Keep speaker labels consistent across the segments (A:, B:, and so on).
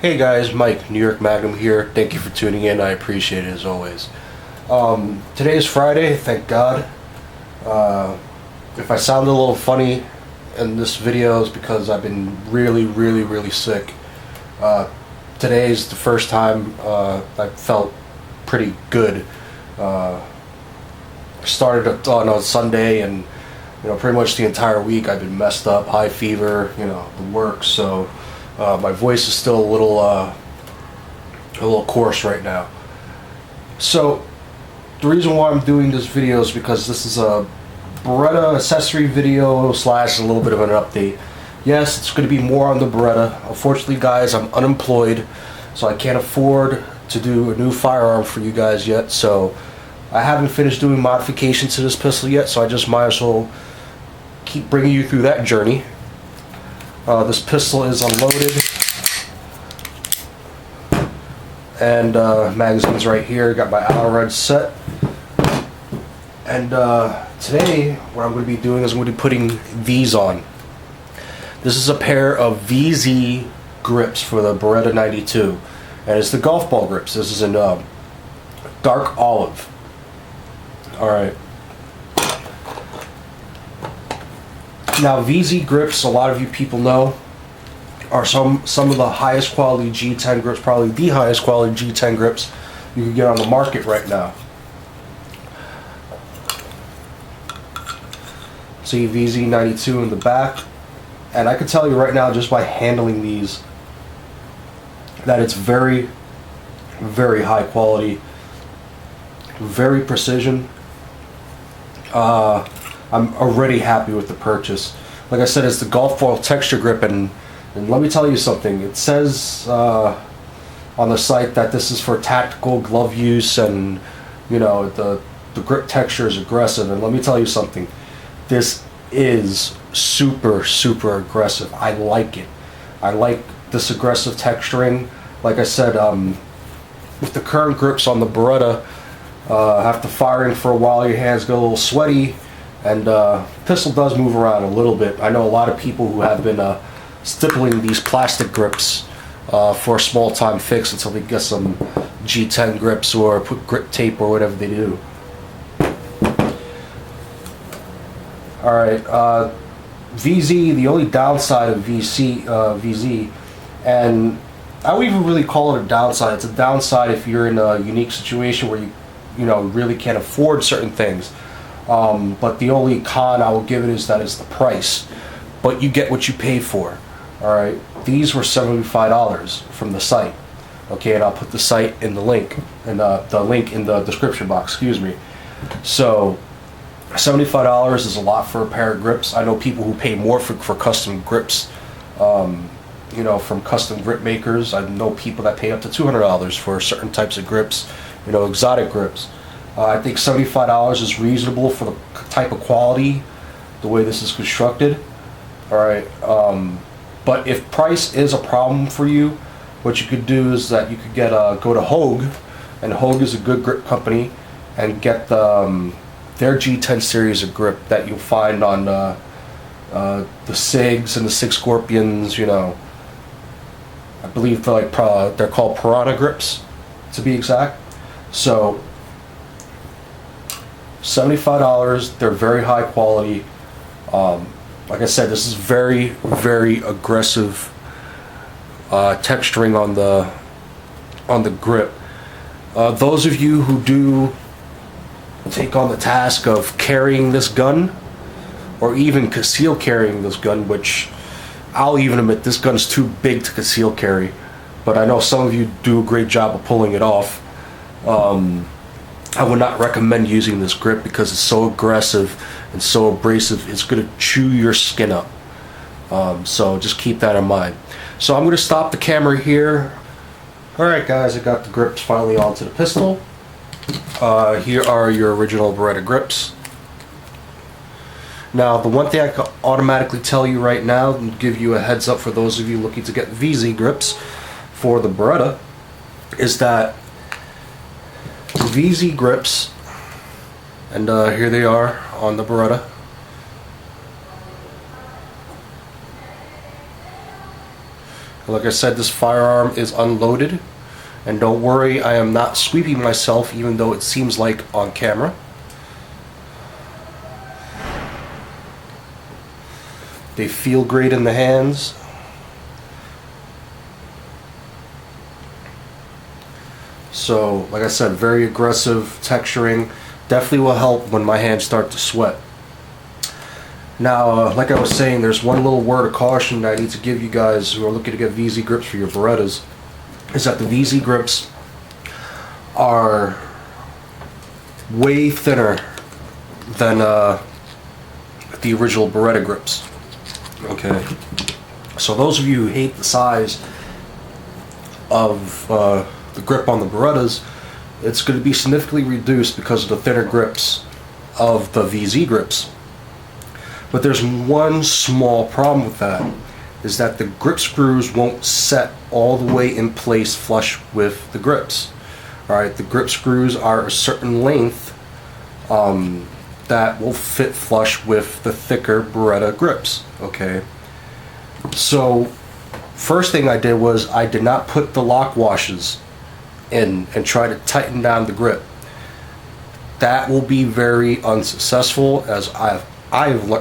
A: Hey guys, Mike, New York Magnum here. Thank you for tuning in. I appreciate it as always. Today is Friday, thank God. If I sound a little funny in this video, it's because I've been really sick. Today is the first time I felt pretty good. Started on a Sunday, and pretty much the entire week I've been messed up, high fever, the works. So my voice is still a little coarse right now. So the reason why I'm doing this video is because this is a Beretta accessory video slash a little bit of an update. Yes, it's going to be more on the Beretta. Unfortunately, guys, I'm unemployed, so I can't afford to do a new firearm for you guys yet. So I haven't finished doing modifications to this pistol yet, so I just might as well keep bringing you through that journey. This pistol is unloaded, and magazine's right here. Got my outer red set, and today what I'm going to be doing is I'm going to be putting these on. This is a pair of VZ grips for the Beretta 92, and it's the golf ball grips. This is in dark olive. Alright. Now, VZ grips, a lot of you people know, are some of the highest quality G10 grips, probably the highest quality G10 grips you can get on the market right now. See VZ 92 in the back, and I can tell you right now, just by handling these, that it's very high quality, very precision. I'm already happy with the purchase. Like I said, it's the golf ball texture grip, and let me tell you something. It says on the site that this is for tactical glove use, and the grip texture is aggressive. And let me tell you something. This is super aggressive. I like it. I like this aggressive texturing. Like I said, with the current grips on the Beretta, after firing for a while, your hands get a little sweaty, and pistol does move around a little bit. I know a lot of people who have been stippling these plastic grips for a small time fix until they get some G10 grips or put grip tape or whatever they do. Alright, VZ, the only downside of VZ, and I would even really call it a downside. It's a downside if you're in a unique situation where you really can't afford certain things. But the only con I will give it is that it's the price. But you get what you pay for. Alright, these were $75 from the site. Okay, and I'll put the site in the link, and the link in the description box, excuse me. So $75 is a lot for a pair of grips. I know people who pay more for custom grips, from custom grip makers. I know people that pay up to $200 for certain types of grips, exotic grips. I think $75 is reasonable for the type of quality, the way this is constructed. Alright, but if price is a problem for you, what you could do is that you could go to Hogue, and Hogue is a good grip company, and get their G10 series of grip that you'll find on the SIGs and the SIG Scorpions. I believe they're called Piranha grips, to be exact. So $75, they're very high quality. Like I said, this is very aggressive texturing on the grip. Those of you who do take on the task of carrying this gun, or even conceal carrying this gun, which I'll even admit this gun's too big to conceal carry, but I know some of you do a great job of pulling it off. I would not recommend using this grip because it's so aggressive and so abrasive. It's going to chew your skin up. So just keep that in mind. So I'm going to stop the camera here. Alright guys, I got the grips finally onto the pistol. Here are your original Beretta grips. Now, the one thing I can automatically tell you right now, and give you a heads up for those of you looking to get VZ grips for the Beretta, is that VZ grips, and here they are on the Beretta. Like I said, this firearm is unloaded, and don't worry, I am not sweeping myself, even though it seems like on camera. They feel great in the hands. So, like I said, very aggressive texturing. Definitely will help when my hands start to sweat. Now, like I was saying, there's one little word of caution that I need to give you guys who are looking to get VZ grips for your Berettas, is that the VZ grips are way thinner than the original Beretta grips. Okay, so those of you who hate the size of the grip on the Berettas, it's going to be significantly reduced because of the thinner grips of the VZ grips. But there's one small problem with that, is that the grip screws won't set all the way in place flush with the grips. Alright, the grip screws are a certain length that will fit flush with the thicker Beretta grips. Okay, so first thing I did was I did not put the lock washes in and try to tighten down the grip. That will be very unsuccessful, as I've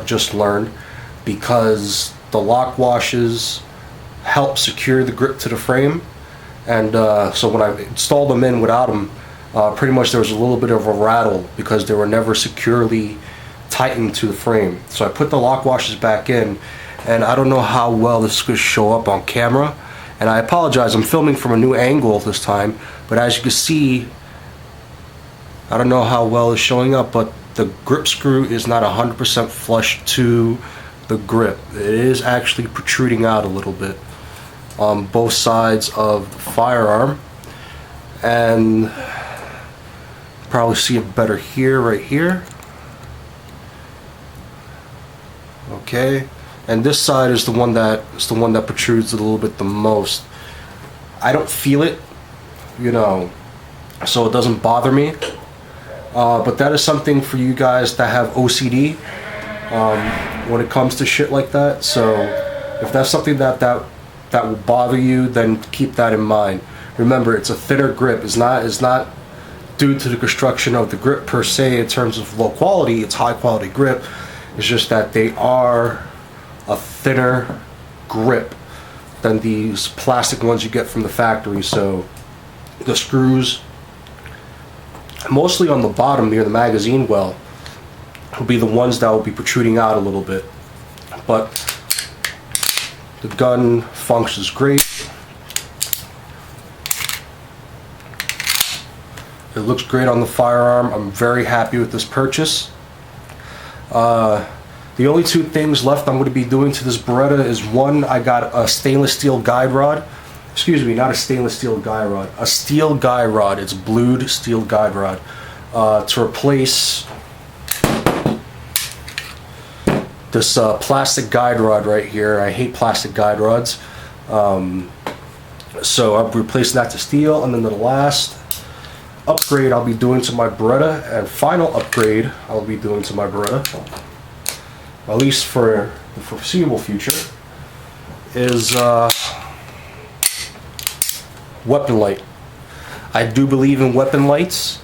A: just learned, because the lock washes help secure the grip to the frame, and so when I installed them in without them, pretty much there was a little bit of a rattle because they were never securely tightened to the frame. So I put the lock washes back in, and I don't know how well this is going to show up on camera, and I apologize, I'm filming from a new angle this time, but as you can see, I don't know how well it's showing up, but the grip screw is not 100% flush to the grip. It is actually protruding out a little bit on both sides of the firearm, and probably see it better here, right here. Okay, and this side is the one that protrudes a little bit the most. I don't feel it, you know, so it doesn't bother me. But that is something for you guys that have OCD when it comes to shit like that. So if that's something that will bother you, then keep that in mind. Remember, it's a thinner grip. It's not due to the construction of the grip per se in terms of low quality. It's high quality grip. It's just that they are a thinner grip than these plastic ones you get from the factory. So the screws, mostly on the bottom near the magazine well, will be the ones that will be protruding out a little bit. But the gun functions great. It looks great on the firearm. I'm very happy with this purchase. The only two things left I'm going to be doing to this Beretta is, one, I got a stainless steel guide rod. Excuse me, not a stainless steel guide rod. A steel guide rod. It's blued steel guide rod. To replace this plastic guide rod right here. I hate plastic guide rods. So I'm replacing that to steel. And then the last upgrade I'll be doing to my Beretta, and final upgrade I'll be doing to my Beretta, at least for the foreseeable future, is weapon light. I do believe in weapon lights.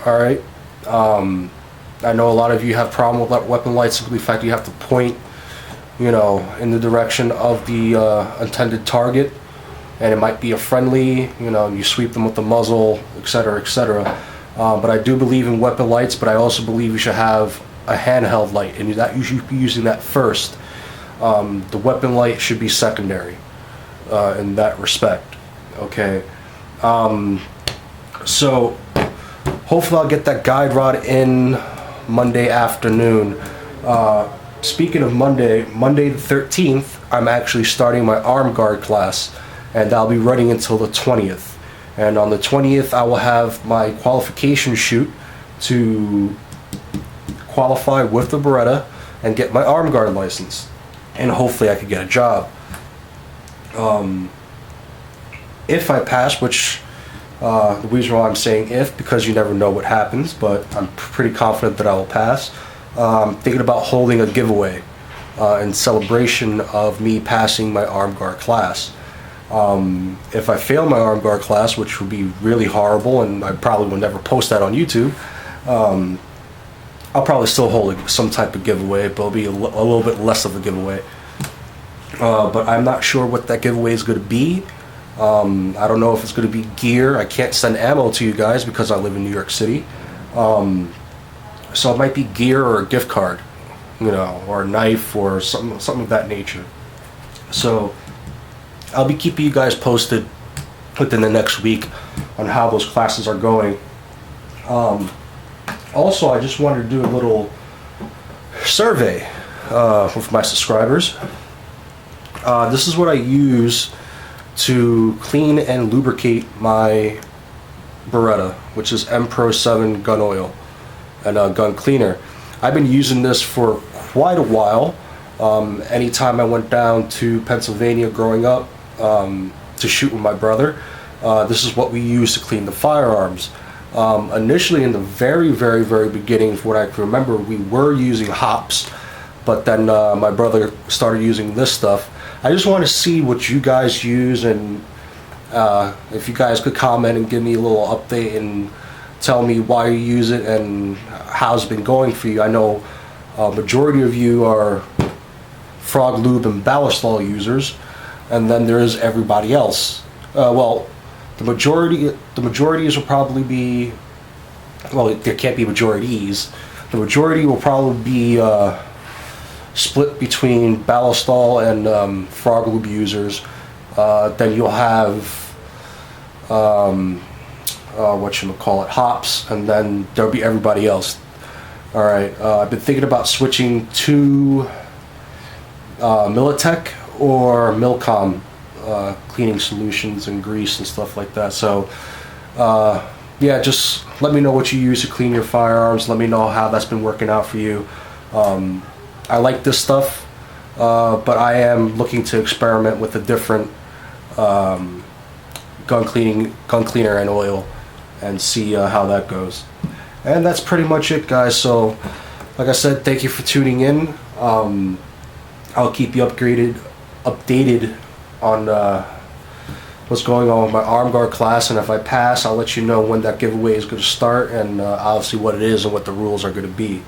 A: Alright, I know a lot of you have problem with weapon lights, simply the fact you have to point, you know, in the direction of the intended target, and it might be a friendly, you know, you sweep them with the muzzle, etc., etc. But I do believe in weapon lights, but I also believe you should have a handheld light, and that you should be using that first. The weapon light should be secondary in that respect. Okay, so hopefully I'll get that guide rod in Monday afternoon. Speaking of Monday the 13th, I'm actually starting my arm guard class, and I'll be running until the 20th. And on the 20th, I will have my qualification shoot to qualify with the Beretta and get my arm guard license, and hopefully I could get a job. If I pass, which the reason why I'm saying if, because you never know what happens, but I'm pretty confident that I will pass. I'm thinking about holding a giveaway in celebration of me passing my arm guard class. If I fail my arm guard class, which would be really horrible, and I probably will never post that on YouTube, I'll probably still hold some type of giveaway, but it'll be a little bit less of a giveaway. But I'm not sure what that giveaway is going to be. I don't know if it's going to be gear. I can't send ammo to you guys because I live in New York City. So it might be gear or a gift card, you know, or a knife or something of that nature. So I'll be keeping you guys posted within the next week on how those classes are going. Also, I just wanted to do a little survey with my subscribers. This is what I use to clean and lubricate my Beretta, which is M Pro 7 gun oil and gun cleaner. I've been using this for quite a while. Anytime I went down to Pennsylvania growing up to shoot with my brother, this is what we used to clean the firearms. Initially, in the very beginning, from what I can remember, we were using hops, but then my brother started using this stuff. I just want to see what you guys use, and if you guys could comment and give me a little update and tell me why you use it and how it's been going for you. I know majority of you are Frog Lube and Ballistol users, and then there is everybody else. Well, the majorities will probably be, well, there can't be majorities. The majority will probably be split between Ballistol and Frog Lube users. Then you'll have whatchamacallit, hops, and then there'll be everybody else. Alright, I've been thinking about switching to Militech or Milcom cleaning solutions and grease and stuff like that. So yeah, just let me know what you use to clean your firearms. Let me know how that's been working out for you. I like this stuff, but I am looking to experiment with a different gun cleaner and oil and see how that goes. And that's pretty much it, guys. So like I said, thank you for tuning in. I'll keep you updated on what's going on with my arm guard class, and if I pass, I'll let you know when that giveaway is going to start, and obviously what it is and what the rules are going to be.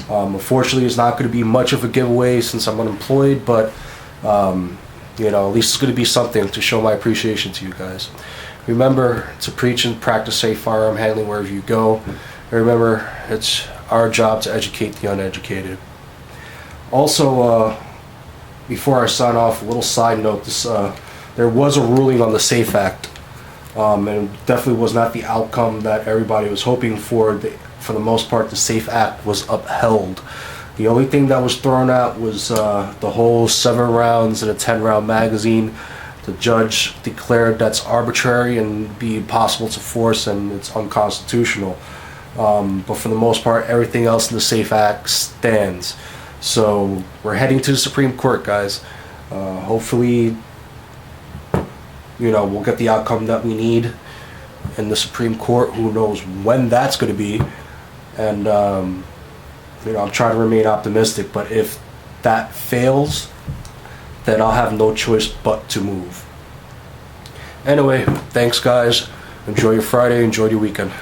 A: Unfortunately, it's not going to be much of a giveaway since I'm unemployed, but you know, at least it's going to be something to show my appreciation to you guys. Remember to preach and practice safe firearm handling wherever you go. And remember, it's our job to educate the uneducated. Also, before I sign off, a little side note: there was a ruling on the SAFE Act, and it definitely was not the outcome that everybody was hoping for. For the most part, the SAFE Act was upheld. The only thing that was thrown out was the whole 7 rounds in a 10-round magazine. The judge declared that's arbitrary and be impossible to force, and it's unconstitutional. But for the most part, everything else in the SAFE Act stands. So we're heading to the Supreme Court, guys. Hopefully, you know, we'll get the outcome that we need in the Supreme Court. Who knows when that's going to be? And you know, I'm trying to remain optimistic. But if that fails, then I'll have no choice but to move. Anyway, thanks, guys. Enjoy your Friday. Enjoy your weekend.